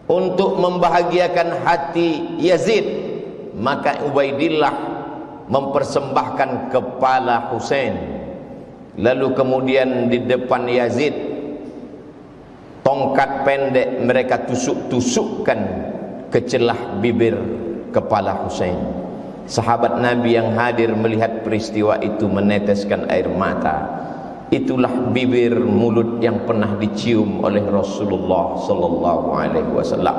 untuk membahagiakan hati Yazid, maka Ubaidillah mempersembahkan kepala Husain. Lalu kemudian di depan Yazid, tongkat pendek mereka tusuk-tusukkan ke celah bibir kepala Husain. Sahabat Nabi yang hadir melihat peristiwa itu meneteskan air mata. Itulah bibir mulut yang pernah dicium oleh Rasulullah sallallahu alaihi wasallam.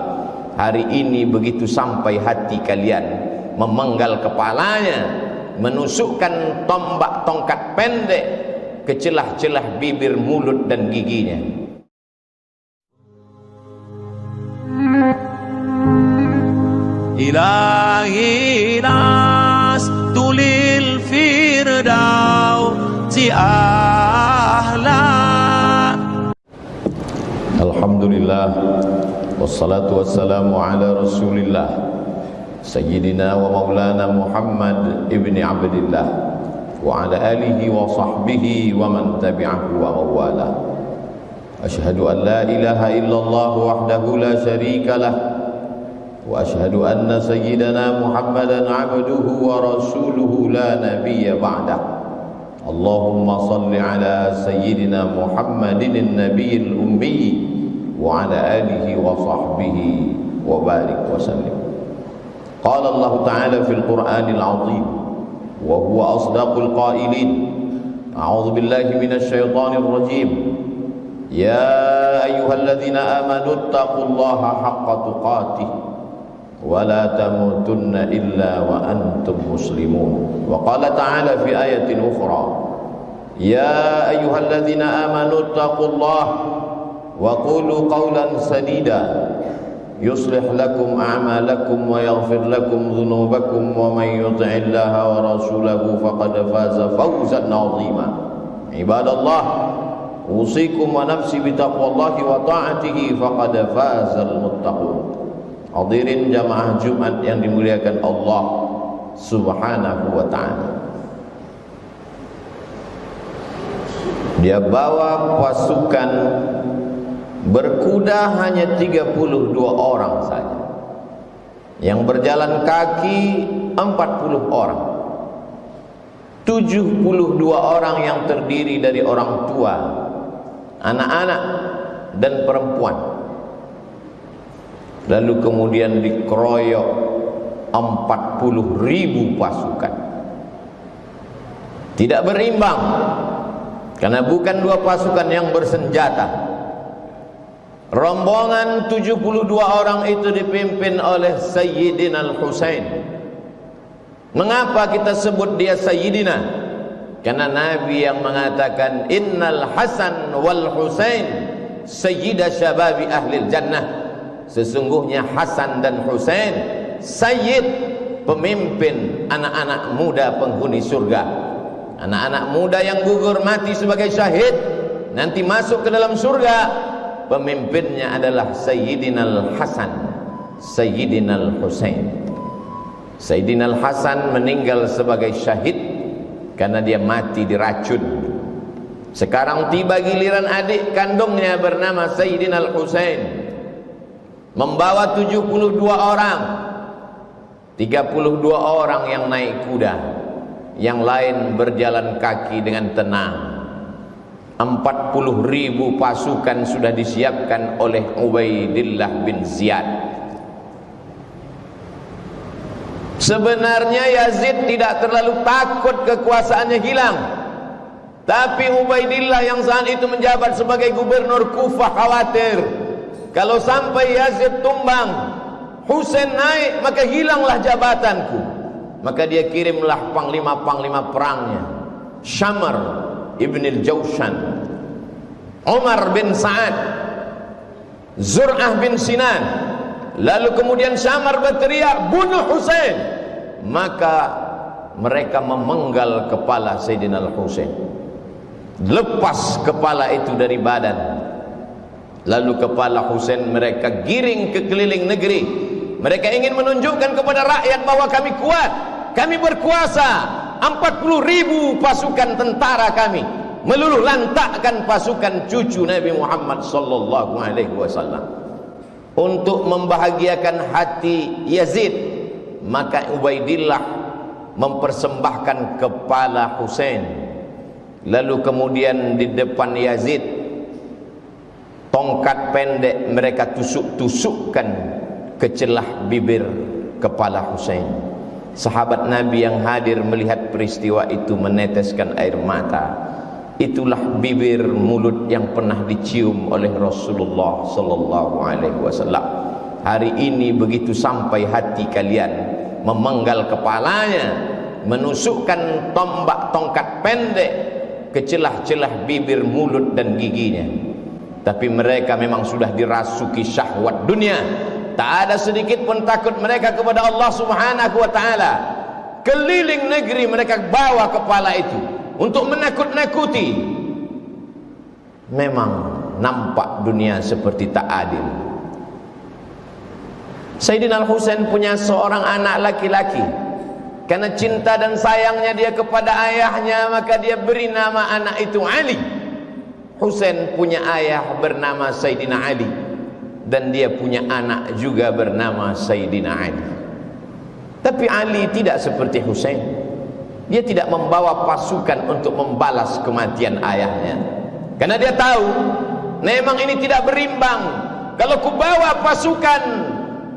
Hari ini begitu sampai hati kalian, memenggal kepalanya, menusukkan tombak tongkat pendek ke celah-celah bibir, mulut dan giginya. Ilahi nastu lil firdausi ahla. Alhamdulillah, wassalatu wassalamu ala rasulillah Sayyidina wa maulana Muhammad ibni Abdillah wa ala alihi wa sahbihi wa man tabi'ahu wa mawala. Ashhadu an la ilaha illallah wahdahu la syarika lah, wa ashhadu anna sayyidana Muhammadan abduhu wa rasuluhu la nabiyya ba'dah. Allahumma salli ala sayyidina Muhammadin nabiyil ummi wa ala alihi wa sahbihi wa barik wa sallim. Qala Allah ta'ala fil Qur'anil 'azim wa huwa asdaqul qailin. A'udzu billahi minasy syaithanir rajim. Ya ayyuhalladzina amanu taqullaha haqqa tuqatih wa la tamutunna illa wa antum muslimun. Wa qala ta'ala fi ayatin ukhra, ya ayyuhalladzina amanu taqullaha wa qulu qawlan sadida yuslih lakum a'malakum wa yaghfir lakum dhunubakum wa man yuti'illaha wa rasulahu faqad faza fawzan 'azima. Ibadallah, usikum wa nafsi bitaqwallahi wa ta'atihi faqad fazal muttaqun. Hadirin jamaah Jumat yang dimuliakan Allah Subhanahu wa ta'ala. Dia bawa pasukan berkuda hanya 32 orang saja. Yang berjalan kaki 40 orang. 72 orang yang terdiri dari orang tua, anak-anak dan perempuan. Lalu kemudian dikeroyok 40.000 pasukan. Tidak berimbang, karena bukan dua pasukan yang bersenjata. Rombongan 72 orang itu dipimpin oleh Sayyidina Al-Husain. Mengapa kita sebut dia Sayyidina? Karena Nabi yang mengatakan Innal Hasan wal Husain Sayyida syababi ahlil jannah. Sesungguhnya Hasan dan Husain Sayyid, pemimpin anak-anak muda penghuni surga. Anak-anak muda yang gugur mati sebagai syahid nanti masuk ke dalam surga. Pemimpinnya adalah Sayyidina Al-Hasan, Sayyidina Al-Husain. Sayyidina Al-Hasan meninggal sebagai syahid karena dia mati diracun. Sekarang tiba giliran adik kandungnya bernama Sayyidina Al-Husain, membawa 72 orang. 32 orang yang naik kuda, yang lain berjalan kaki dengan tenang. 40.000 pasukan sudah disiapkan oleh Ubaidillah bin Ziyad. Sebenarnya Yazid tidak terlalu takut kekuasaannya hilang, tapi Ubaidillah yang saat itu menjabat sebagai gubernur Kufah khawatir kalau sampai Yazid tumbang, Husain naik, maka hilanglah jabatanku. Maka dia kirimlah panglima-panglima perangnya, Syamr ibn al-Jawshan, Umar bin Sa'ad, Zur'ah bin Sinan. Lalu kemudian Syamr berteriak, bunuh Husain. Maka mereka memenggal kepala Sayyidina Al-Husain, lepas kepala itu dari badan. Lalu kepala Husain mereka giring ke keliling negeri. Mereka ingin menunjukkan kepada rakyat bahwa kami kuat, kami berkuasa. 40.000 pasukan tentara kami meluluh lantakkan pasukan cucu Nabi Muhammad sallallahu alaihi wasallam. untuk membahagiakan hati Yazid, maka Ubaidillah mempersembahkan kepala Husain. Lalu kemudian di depan Yazid, tongkat pendek mereka tusuk-tusukkan ke celah bibir kepala Husain. Sahabat Nabi yang hadir melihat peristiwa itu meneteskan air mata. Itulah bibir mulut yang pernah dicium oleh Rasulullah sallallahu alaihi wasallam. Hari ini begitu sampai hati kalian, memenggal kepalanya, menusukkan tombak tongkat pendek ke celah-celah bibir, mulut dan giginya. Tapi mereka memang sudah dirasuki syahwat dunia. Tak ada sedikit pun takut mereka kepada Allah Subhanahu wa taala. Keliling negeri mereka bawa kepala itu untuk menakut-nakuti. Memang nampak dunia seperti tak adil. Sayyidina Al-Husain punya seorang anak laki-laki. Karena cinta dan sayangnya dia kepada ayahnya, maka dia beri nama anak itu Ali. Husain punya ayah bernama Sayyidina Ali, dan dia punya anak juga bernama Sayyidina Ali. Tapi Ali tidak seperti Husain. Dia tidak membawa pasukan untuk membalas kematian ayahnya, karena dia tahu memang ini tidak berimbang. Kalau kubawa pasukan,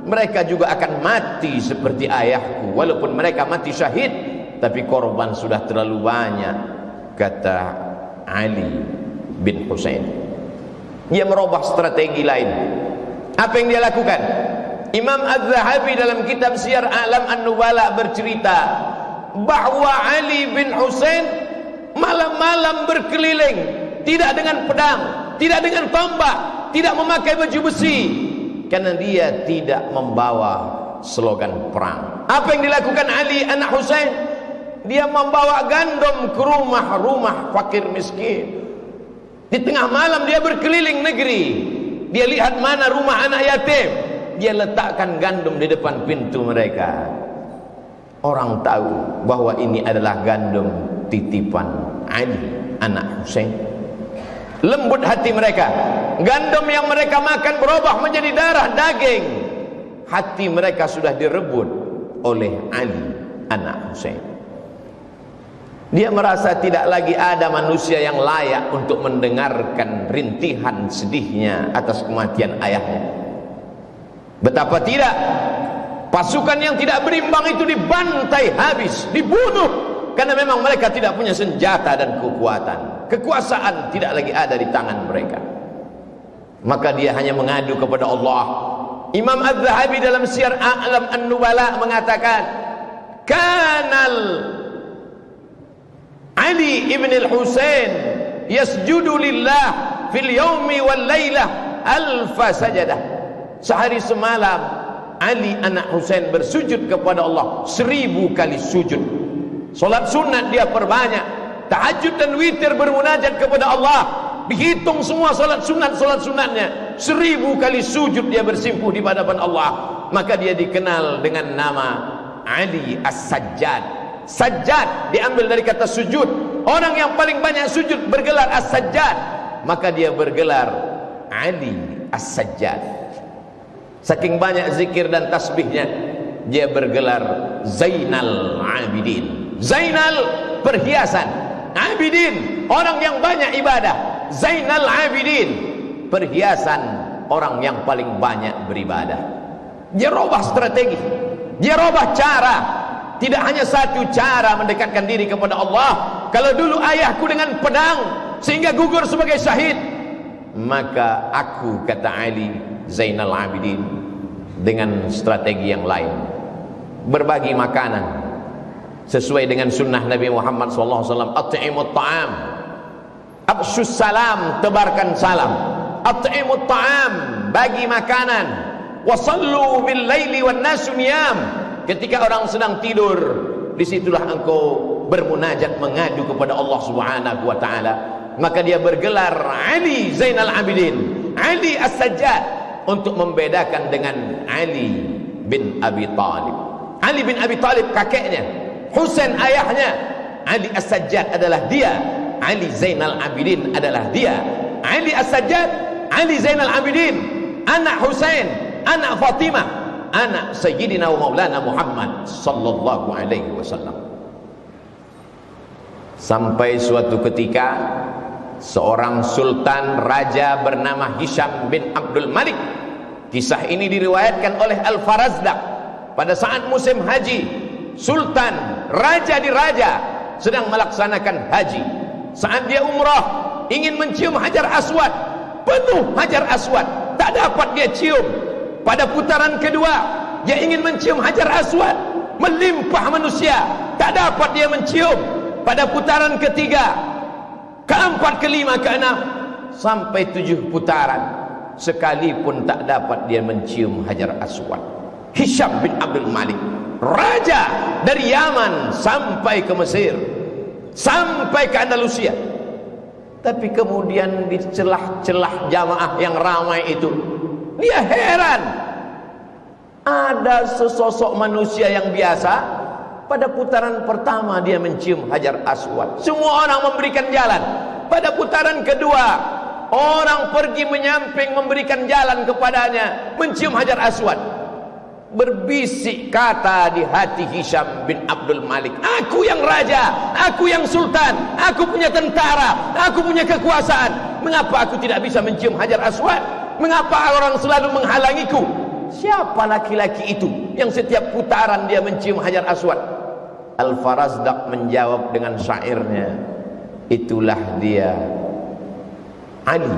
mereka juga akan mati seperti ayahku. Walaupun mereka mati syahid, tapi korban sudah terlalu banyak, kata Ali bin Husain. Dia merubah strategi lain. Apa yang dia lakukan? Imam Az-Zahabi dalam kitab Syiar A'lam An-Nubala bercerita bahwa Ali bin Husain malam-malam berkeliling, tidak dengan pedang, tidak dengan tombak, tidak memakai baju besi, karena dia tidak membawa slogan perang. Apa yang dilakukan Ali anak Husain? Dia membawa gandum ke rumah-rumah fakir miskin. Di tengah malam dia berkeliling negeri. Dia lihat mana rumah anak yatim, dia letakkan gandum di depan pintu mereka. Orang tahu bahwa ini adalah gandum titipan Ali anak Husain. Lembut hati mereka. Gandum yang mereka makan berubah menjadi darah daging. Hati mereka sudah direbut oleh Ali anak Husain. Dia merasa tidak lagi ada manusia yang layak untuk mendengarkan rintihan sedihnya atas kematian ayahnya. Betapa tidak, pasukan yang tidak berimbang itu dibantai habis, dibunuh, karena memang mereka tidak punya senjata dan kekuatan. Kekuasaan tidak lagi ada di tangan mereka. Maka dia hanya mengadu kepada Allah. Imam Az-Zahabi dalam Syiar A'lam An-Nubala mengatakan, kanal Ali ibn al-Husain yasjudu lillah fil yaumi wal laylah alfa sajadah. Sehari semalam Ali anak Husain bersujud kepada Allah 1000 kali sujud. Solat sunat dia perbanyak, tahajud dan witir bermunajat kepada Allah. Dihitung semua solat sunatnya, 1000 kali sujud dia bersimpuh di hadapan Allah. Maka dia dikenal dengan nama Ali As-Sajjad. Sajjad diambil dari kata sujud. Orang yang paling banyak sujud bergelar As-Sajjad, maka dia bergelar Ali As-Sajjad. Saking banyak zikir dan tasbihnya, dia bergelar Zainal Abidin. Zainal perhiasan, Abidin orang yang banyak ibadah. Zainal Abidin perhiasan orang yang paling banyak beribadah. Dia robah strategi, dia robah cara. Tidak hanya satu cara mendekatkan diri kepada Allah. Kalau dulu ayahku dengan pedang sehingga gugur sebagai syahid, maka aku, kata Ali Zainal Abidin, dengan strategi yang lain. Berbagi makanan sesuai dengan sunnah Nabi Muhammad SAW. At'imut ta'am, absyus salam, tebarkan salam. At'imut ta'am, bagi makanan. Wasallu bil laili wan nasu niyam. Ketika orang sedang tidur, disitulah engkau bermunajat, mengadu kepada Allah Subhanahu wa ta'ala. Maka dia bergelar Ali Zainal Abidin, Ali As-Sajjad, untuk membedakan dengan Ali bin Abi Talib. Ali bin Abi Talib kakeknya, Husain ayahnya. Ali As-Sajjad adalah dia, Ali Zainal Abidin adalah dia. Ali As-Sajjad, Ali Zainal Abidin, anak Husain, anak Fatimah, anak Sayyidina wa Maulana Muhammad sallallahu alaihi wasallam. Sampai suatu ketika seorang sultan raja bernama Hisham bin Abdul Malik. Kisah ini diriwayatkan oleh Al-Farazdaq. Pada saat musim haji, sultan raja di raja sedang melaksanakan haji. Saat dia umrah, ingin mencium Hajar Aswad, penuh Hajar Aswad, tak dapat dia cium. Pada putaran kedua, dia ingin mencium Hajar Aswad, melimpah manusia, tak dapat dia mencium. Pada putaran ketiga, keempat, kelima, keenam, sampai 7 putaran, sekalipun tak dapat dia mencium Hajar Aswad. Hisham bin Abdul Malik, raja dari Yaman sampai ke Mesir, sampai ke Andalusia. Tapi kemudian di celah-celah jamaah yang ramai itu, dia heran. Ada sesosok manusia yang biasa, pada putaran pertama dia mencium Hajar Aswad, semua orang memberikan jalan. Pada putaran kedua, orang pergi menyamping memberikan jalan kepadanya, mencium Hajar Aswad. Berbisik kata di hati Hisham bin Abdul Malik, aku yang raja, aku yang sultan, aku punya tentara, aku punya kekuasaan, mengapa aku tidak bisa mencium Hajar Aswad? Mengapa orang selalu menghalangiku? Siapa laki-laki itu yang setiap putaran dia mencium Hajar Aswad? Al-Farazdaq menjawab dengan syairnya, itulah dia Ali,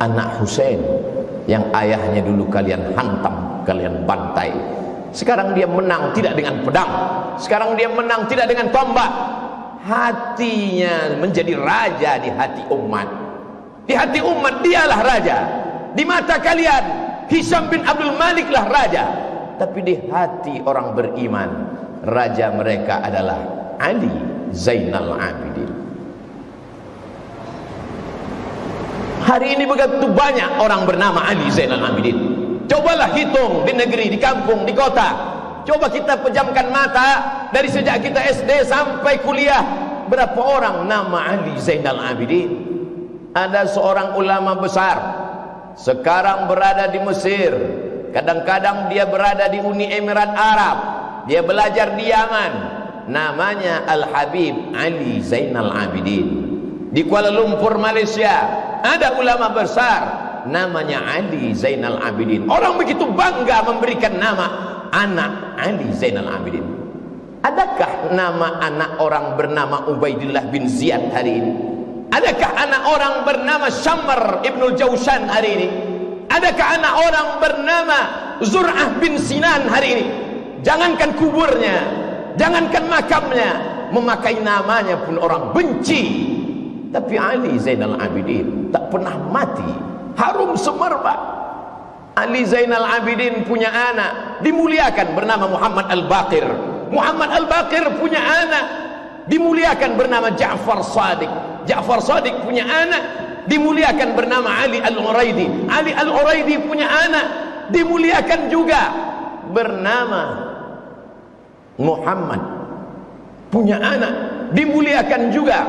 anak Husain, yang ayahnya dulu kalian hantam, kalian bantai. Sekarang dia menang tidak dengan pedang, sekarang dia menang tidak dengan tombak. Hatinya menjadi raja di hati umat. Di hati umat dialah raja. Di mata kalian Hisham bin Abdul Malik lah raja, tapi di hati orang beriman, raja mereka adalah Ali Zainal Abidin. Hari ini begitu banyak orang bernama Ali Zainal Abidin. Cobalah hitung di negeri, di kampung, di kota. Coba kita pejamkan mata dari sejak kita SD sampai kuliah, berapa orang nama Ali Zainal Abidin? Ada seorang ulama besar, sekarang berada di Mesir, kadang-kadang dia berada di Uni Emirat Arab, dia belajar di Yaman, namanya Al-Habib Ali Zainal Abidin. Di Kuala Lumpur, Malaysia, ada ulama besar namanya Ali Zainal Abidin. Orang begitu bangga memberikan nama anak Ali Zainal Abidin. Adakah nama anak orang bernama Ubaidillah bin Ziyad hari ini? Adakah anak orang bernama Syamr ibnul Jawshan hari ini? Adakah anak orang bernama Zur'ah bin Sinan hari ini? Jangankan kuburnya, jangankan makamnya, memakai namanya pun orang benci. Tapi Ali Zainal Abidin tak pernah mati, harum semerbak. Ali Zainal Abidin punya anak dimuliakan bernama Muhammad Al-Baqir. Muhammad Al-Baqir punya anak dimuliakan bernama Ja'far Shadiq. Ja'far Shadiq punya anak dimuliakan bernama Ali Al-Uraidi. Ali Al-Uraidi punya anak dimuliakan juga bernama Muhammad. Punya anak dimuliakan juga.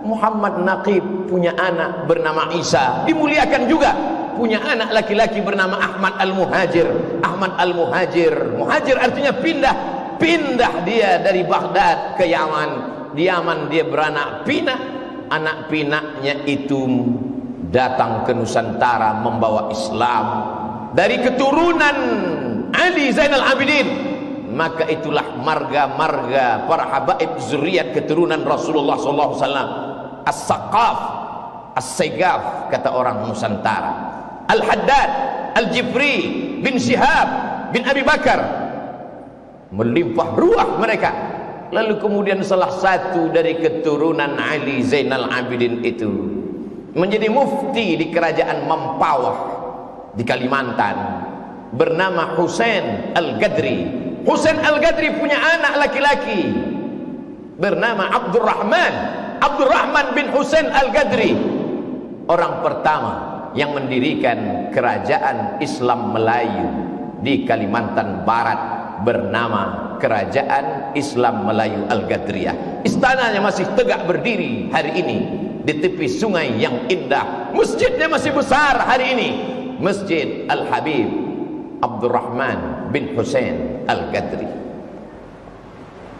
Muhammad Naqib punya anak bernama Isa, dimuliakan juga. Punya anak laki-laki bernama Ahmad Al-Muhajir. Ahmad Al-Muhajir, muhajir artinya pindah. Pindah dia dari Baghdad ke Yaman. Di Yaman dia beranak pinak. Anak pinaknya itu datang ke Nusantara membawa Islam dari keturunan Ali Zainal Abidin. Maka itulah marga-marga para habaib zuriat keturunan Rasulullah SAW. As-Saqaf, As-Saigaf kata orang Nusantara. Al-Haddad, Al-Jifri bin Syihab bin Abi Bakar, melimpah ruah mereka. Lalu kemudian salah satu dari keturunan Ali Zainal Abidin itu menjadi mufti di kerajaan Mempawah di Kalimantan, bernama Husain Al-Gadri. Husain Al-Gadri punya anak laki-laki bernama Abdurrahman bin Husain Al-Gadri, orang pertama yang mendirikan kerajaan Islam Melayu di Kalimantan Barat, bernama Kerajaan Islam Melayu Al-Gadriyah. Istananya masih tegak berdiri hari ini di tepi sungai yang indah. Masjidnya masih besar hari ini, Masjid Al-Habib Abdurrahman bin Husain Al-Ghadri.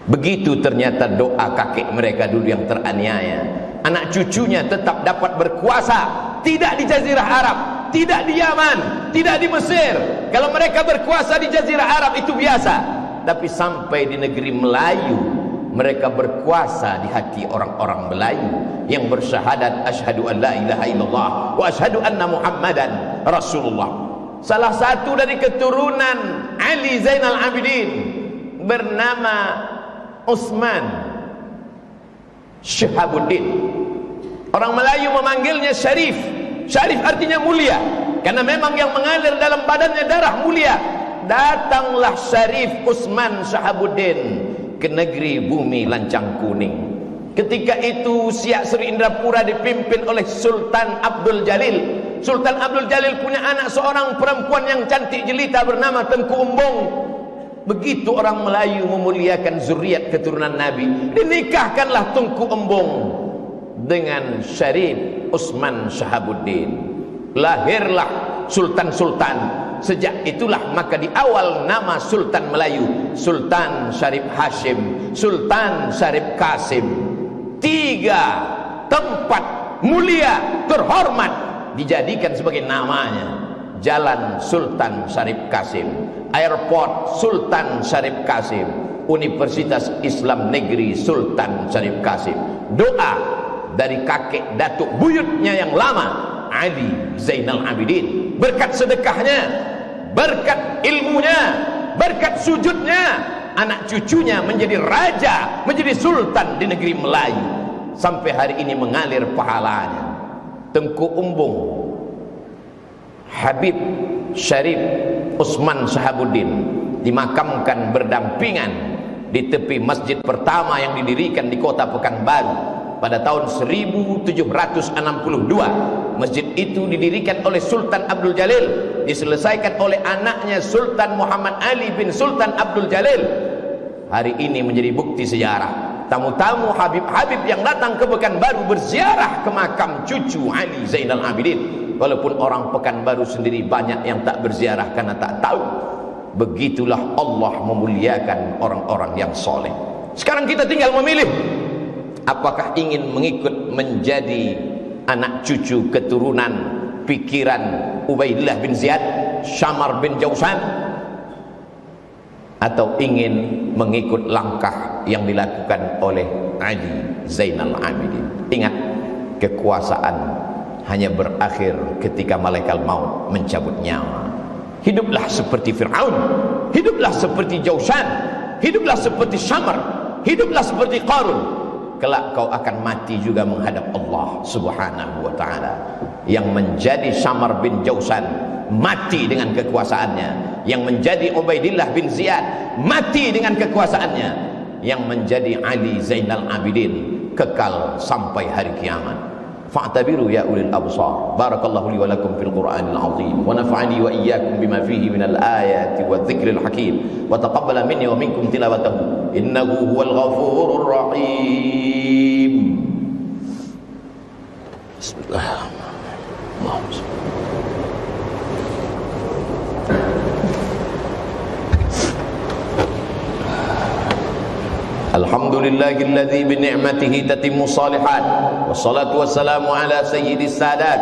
Begitu ternyata doa kakek mereka dulu yang teraniaya. Anak cucunya tetap dapat berkuasa, tidak di Jazirah Arab, tidak di Yaman, tidak di Mesir. Kalau mereka berkuasa di Jazirah Arab itu biasa, tapi sampai di negeri Melayu mereka berkuasa di hati orang-orang Melayu yang bersyahadat asyhadu an la ilaha illallah wa asyhadu anna Muhammadan Rasulullah. Salah satu dari keturunan Ali Zainal Abidin bernama Utsman Syahabuddin. Orang Melayu memanggilnya Syarif. Syarif artinya mulia, karena memang yang mengalir dalam badannya darah mulia. Datanglah Syarif Utsman Syahabuddin ke negeri bumi lancang kuning. Ketika itu Siak Sri Indrapura dipimpin oleh Sultan Abdul Jalil. Sultan Abdul Jalil punya anak seorang perempuan yang cantik jelita bernama Tengku Umbong. Begitu orang Melayu memuliakan zuriat keturunan Nabi, dinikahkanlah Tengku Embong dengan Syarif Utsman Syahabuddin. Lahirlah sultan-sultan. Sejak itulah maka di awal nama Sultan Melayu, Sultan Syarif Hashim, Sultan Syarif Kasim. 3 tempat mulia terhormat dijadikan sebagai namanya. Jalan Sultan Syarif Kasim, Airport Sultan Syarif Kasim, Universitas Islam Negeri Sultan Syarif Kasim. Doa dari kakek datuk buyutnya yang lama, Ali Zainal Abidin. Berkat sedekahnya, berkat ilmunya, berkat sujudnya, anak cucunya menjadi raja, menjadi sultan di negeri Melayu. Sampai hari ini mengalir pahalanya. Tengku Umbong Habib Syarif Utsman Syahabuddin dimakamkan berdampingan di tepi masjid pertama yang didirikan di kota Pekanbaru pada tahun 1762. Masjid itu didirikan oleh Sultan Abdul Jalil, diselesaikan oleh anaknya Sultan Muhammad Ali bin Sultan Abdul Jalil. Hari ini menjadi bukti sejarah. Tamu-tamu Habib-Habib yang datang ke Pekanbaru berziarah ke makam cucu Ali Zainal Abidin. Walaupun orang Pekanbaru sendiri banyak yang tak berziarah karena tak tahu. Begitulah Allah memuliakan orang-orang yang soleh. Sekarang kita tinggal memilih, apakah ingin mengikut menjadi anak cucu keturunan pikiran Ubaidillah bin Ziyad, Syamar bin Jausan, atau ingin mengikut langkah yang dilakukan oleh Ali Zainal Abidin. Ingat, kekuasaan hanya berakhir ketika malaikat maut mencabut nyawa. Hiduplah seperti Fir'aun, hiduplah seperti Jausan, hiduplah seperti Syamar, hiduplah seperti Qarun. Kelak kau akan mati juga menghadap Allah Subhanahu wa ta'ala. Yang menjadi Syamar bin Jausan mati dengan kekuasaannya, yang menjadi Ubaidillah bin Ziyad mati dengan kekuasaannya, yang menjadi Ali Zainal Abidin kekal sampai hari kiamat. Fa'tabiru ya ulil absar. Barakallahu li wa lakum fil Qur'anil azim wa nafa'ani wa iyyakum bima fihi minal ayati wadh-dhikril hakim wa taqabbala minni wa minkum tilawatahu innahu huwal ghafurur rahim. Bismillahirrahmanirrahim. Alhamdulillahilladzi bi ni'matihi tatimmu shalihat. Wassalatu wassalamu ala sayyidis sadat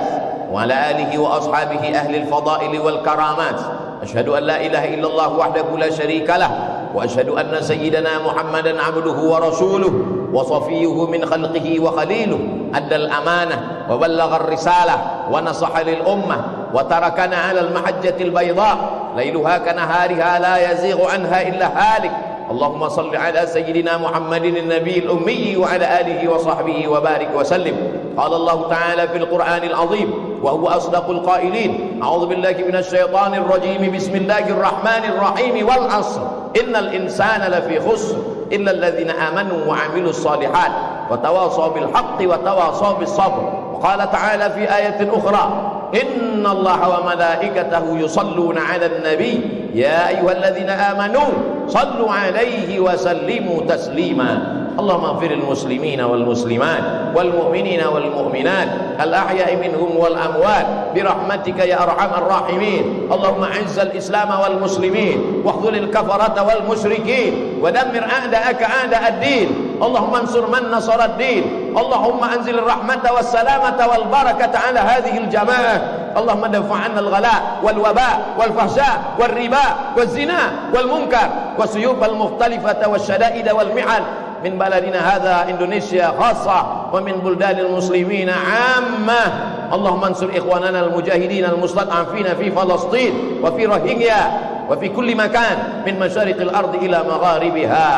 wa ala alihi wa ashabihi ahli al-fadaili wal karamat. Asyhadu an la ilaha illallah wahdahu la syarika lah wa asyhadu anna sayyidana Muhammadan abduhu wa rasuluhu wa safiyyuhu min khalqihi wa khaliluhu. Addal amanah wa ballagha ar-risalah wa nasaha lil ummah wa tarakana 'ala al-mahajjatil bayda lailuha kanahariha la yazighu anha illa halik. Allahumma salli ala sayyidina Muhammadin an-nabiyil ummi wa ala alihi wa sahbihi wa barik wa sallim. Qala Allah ta'ala fil Qur'anil azim wa huwa asdaqul qailin. A'udzu billahi minasy syaithanir rajim. Bismillahir rahmanir rahim. Wal 'ashr. Innal insana lafi khusr illa alladhina amanu wa 'amilus shalihat wa tawasaw bil haqqi wa tawasaw bis sabr. Qala ta'ala fi ayatin ukhra. Inna Allaha wa malaikatahu yusalluna 'alan nabiy ya ayyuhalladzina amanu sallu 'alaihi wa sallimu taslima. Allahumma ighfiril muslimina wal muslimat wal mu'minina wal mu'minat al ahya'i minhum wal amwat bi rahmatika ya arhamar rahimin. Allahumma izzal islam wal muslimin wahdhulil kafarata wal musyrikin wa dammir a'da'aka a'da'ad-din. Allahumma ansur man nasara ad-din. Allahumma anzil rahmata was salamata wal barakata ala hadhihi al jamaah. Allahumma dafa' 'anna al ghala wal waba wal fahsya wal riba wal zina wal munkar wasuyub al mukhtalifata wasyada'id wal mi'an min baladina hadha Indonesia khassa wa min buldanil muslimina 'ammah. Allahumma ansur ikhwanana al mujahidin al mustad'afina fi Palestin wa fi Rohingya wa fi kulli makan min masyariqil ardi ila magharibiha.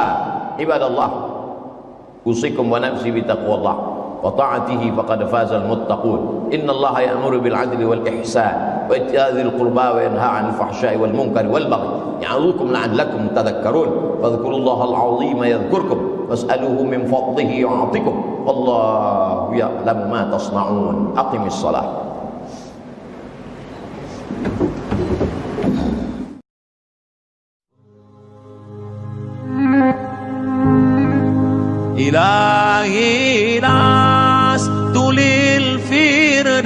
Ibadallah, usikum wa nafsi bi taqwallah wa ta'atihi faqad fazal muttaqun. Innallaha ya'muru bil 'adli wal ihsan wa ita'dzil qurba wa yanha 'anil fahsya'i wal munkari wal baghi ya'idhukum la'allakum tadhakkarun. Fadhkurullahal 'azima yadhkurkum was'aluhu min fadlihi yu'tikum. Wallahu ya'lamu ma tasna'un. Aqimis shalah. إلهي لست للفردوس